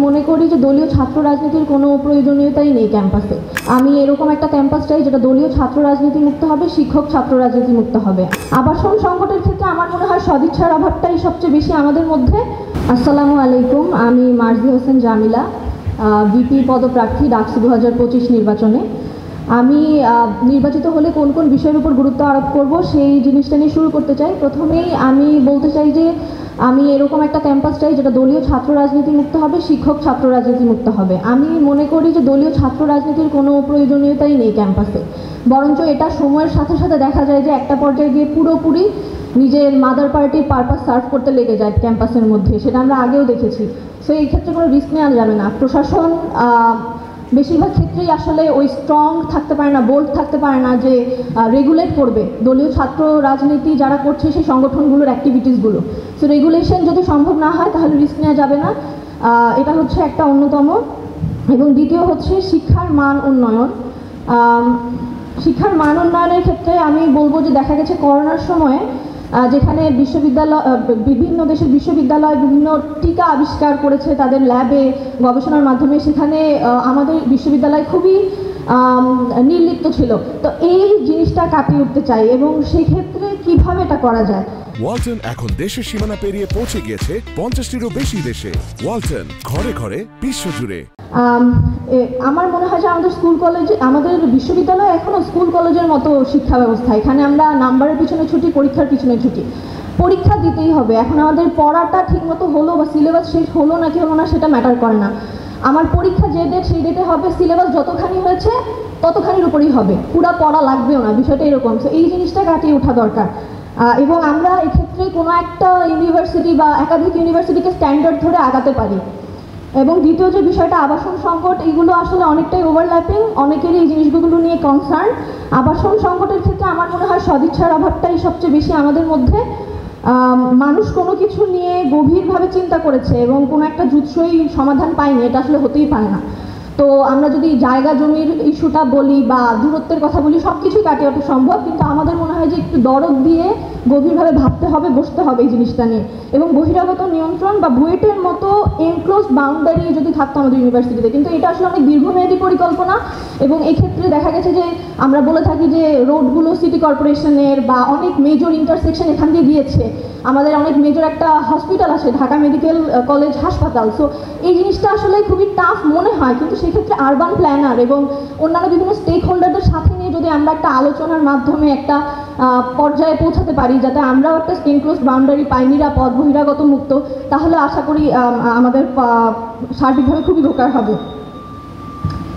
মনে করি যে দলীয় ছাত্র রাজনীতির কোনো প্রয়োজনীয়তাই নেই ক্যাম্পাসে। আমি এরকম একটা ক্যাম্পাস চাই যেটা দলীয় ছাত্র রাজনীতি মুক্ত হবে, শিক্ষক ছাত্র রাজনীতি মুক্ত হবে। আবাসন সংকটের ক্ষেত্রে আমার মনে হয় সদিচ্ছার অভাবটাই সবচেয়ে বেশি আমাদের মধ্যে। আসসালামু আলাইকুম, আমি মার্জি হোসেন জামিলা, ভিপি পদপ্রার্থী ডাকসু 2025 নির্বাচনে। আমি নির্বাচিত হলে কোন কোন বিষয়ের উপর গুরুত্ব আরোপ করব সেই জিনিসটা নিয়ে শুরু করতে চাই। প্রথমেই আমি বলতে চাই যে আমি এরকম একটা ক্যাম্পাস চাই যেটা দলীয় ছাত্র রাজনীতি মুক্ত হবে, শিক্ষক ছাত্র রাজনীতি মুক্ত হবে। আমি মনে করি যে দলীয় ছাত্র রাজনীতির কোনো প্রয়োজনীয়তাই নেই ক্যাম্পাসে, বরঞ্চ এটা সময়ের সাথে সাথে দেখা যায় যে একটা পর্যায়ে গিয়ে পুরোপুরি নিজের মাদার পার্টির পারপাস সার্ভ করতে লেগে যায় ক্যাম্পাসের মধ্যে। সেটা আমরা আগেও দেখেছি। সো এই ক্ষেত্রে কোনো রিস্ক নেওয়া যাবে না। প্রশাসন বেশিরভাগ ক্ষেত্রেই আসলে ওই স্ট্রং থাকতে পারে না, বোল্ড থাকতে পারে না যে রেগুলেট করবে দলীয় ছাত্র রাজনীতি যারা করছে সেই সংগঠনগুলোর অ্যাক্টিভিটিসগুলো। সো রেগুলেশন যদি সম্ভব না হয় তাহলে রিস্ক নেওয়া যাবে না। এটা হচ্ছে একটা অন্যতম। এবং দ্বিতীয় হচ্ছে শিক্ষার মান উন্নয়ন। শিক্ষার মান উন্নয়নের ক্ষেত্রে আমি বলবো যে দেখা গেছে করোনার সময়ে যেখানে বিভিন্ন দেশের বিশ্ববিদ্যালয় বিভিন্ন টিকা আবিষ্কার করেছে তাদের ল্যাবে গবেষণার মাধ্যমে, সেখানে আমাদের বিশ্ববিদ্যালয় খুবই নির্লিপ্ত ছিল। তো এই জিনিসটা কাটিয়ে উঠতে চাই এবং সেক্ষেত্রে কিভাবে এটা করা যায়। ওয়ালটন এখন দেশের সীমানা পেরিয়ে পৌঁছে গিয়েছে 50টিরও বেশি দেশে। ওয়ালটন, ঘরে ঘরে বিশ্বজুড়ে। আমার মনে হয় যে আমাদের বিশ্ববিদ্যালয় এখনও স্কুল কলেজের মতো শিক্ষা ব্যবস্থা। এখানে আমরা নাম্বারের পিছনে ছুটি, পরীক্ষার পিছনে ছুটি। পরীক্ষা দিতেই হবে। এখন আমাদের পড়াটা ঠিকমতো হলো বা সিলেবাস শেষ হলো নাকি হলো না সেটা ম্যাটার করে না। আমার পরীক্ষা যে ডেট সেই ডেটে হবে, সিলেবাস যতখানি হয়েছে ততখানির উপরেই হবে, পুরা পড়া লাগবেও না, বিষয়টা এরকম। সো এই জিনিসটা কাটিয়ে ওঠা দরকার। এবং আমরা এক্ষেত্রে কোনো একটা ইউনিভার্সিটি বা একাধিক ইউনিভার্সিটিকে স্ট্যান্ডার্ড ধরে আগাতে পারি। এবং দ্বিতীয় যে বিষয়টা আবাসন সংকট, এগুলো আসলে অনেকটাই ওভারল্যাপিং, অনেকেরই এই জিনিসগুলো নিয়ে কনসার্ন। আবাসন সংকটের ক্ষেত্রে আমার মনে হয় সদিচ্ছার অভাবটাই সবচেয়ে বেশি আমাদের মধ্যে। মানুষ কোনো কিছু নিয়ে গভীরভাবে চিন্তা করেছে এবং কোনো একটা জুৎসই সমাধান পায়নি, এটা আসলে হতেই পারে না। তো আমরা যদি জায়গা জমির ইস্যুটা বলি বা দূরত্বের কথা বলি, সব কিছুই কাটিয়ে ওঠা সম্ভব, কিন্তু আমাদের মনে হয় যে একটু দরদ দিয়ে গভীরভাবে ভাবতে হবে, বসতে হবে এই জিনিসটা নিয়ে। এবং বহিরাগত নিয়ন্ত্রণ বা বুয়েটের মতো এনক্লোজ বাউন্ডারি যদি থাকতো আমাদের ইউনিভার্সিটিতে, কিন্তু এটা আসলে অনেক দীর্ঘমেয়াদী পরিকল্পনা। এবং এক্ষেত্রে দেখা গেছে যে আমরা বলে থাকি যে রোডগুলো সিটি কর্পোরেশনের বা অনেক মেজর ইন্টারসেকশন এখান দিয়ে দিয়েছে। আমাদের অনেক মেজর একটা হসপিটাল আছে, ঢাকা মেডিকেল কলেজ হাসপাতাল। সো এই জিনিসটা আসলে খুবই টাফ মনে হয়, কিন্তু সেক্ষেত্রে আরবান প্ল্যানার এবং অন্যান্য বিভিন্ন স্টেক হোল্ডারদের সাথে নিয়ে যদি আমরা একটা আলোচনার মাধ্যমে একটা পর্যায়ে পৌঁছাতে পারি যাতে আমরাও একটা এনক্লোজড বাউন্ডারি পাই, নিরাপদ, বহিরাগত মুক্ত, তাহলে আশা করি আমাদের সার্বিকভাবে খুবই উপকার হবে।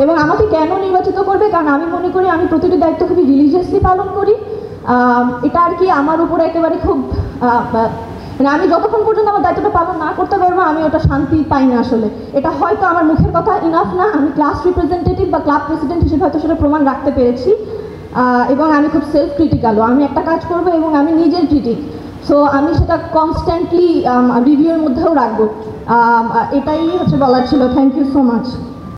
এবং আমাকে কেন নির্বাচিত করবে, কারণ আমি মনে করি আমি প্রতিটি দায়িত্ব খুবই রিলিজিয়াসলি পালন করি। এটা আর কি আমার উপরে একেবারে খুব মানে আমি যতক্ষণ পর্যন্ত আমার দায়িত্বটা পালন না করতে পারবো আমি ওটা শান্তি পাই না আসলে। এটা হয়তো আমার মুখের কথা ইনাফ না, আমি ক্লাস রিপ্রেজেন্টেটিভ বা ক্লাব প্রেসিডেন্ট হিসেবে হয়তো সেটা প্রমাণ রাখতে পেরেছি। এবং আমি খুব সেলফ ক্রিটিক্যালও, আমি একটা কাজ করবো এবং আমি নিজের ক্রিটিক। সো আমি সেটা কনস্ট্যান্টলি রিভিউর মধ্যেও রাখবো। এটাই হচ্ছে বলার ছিল। Thank you so much.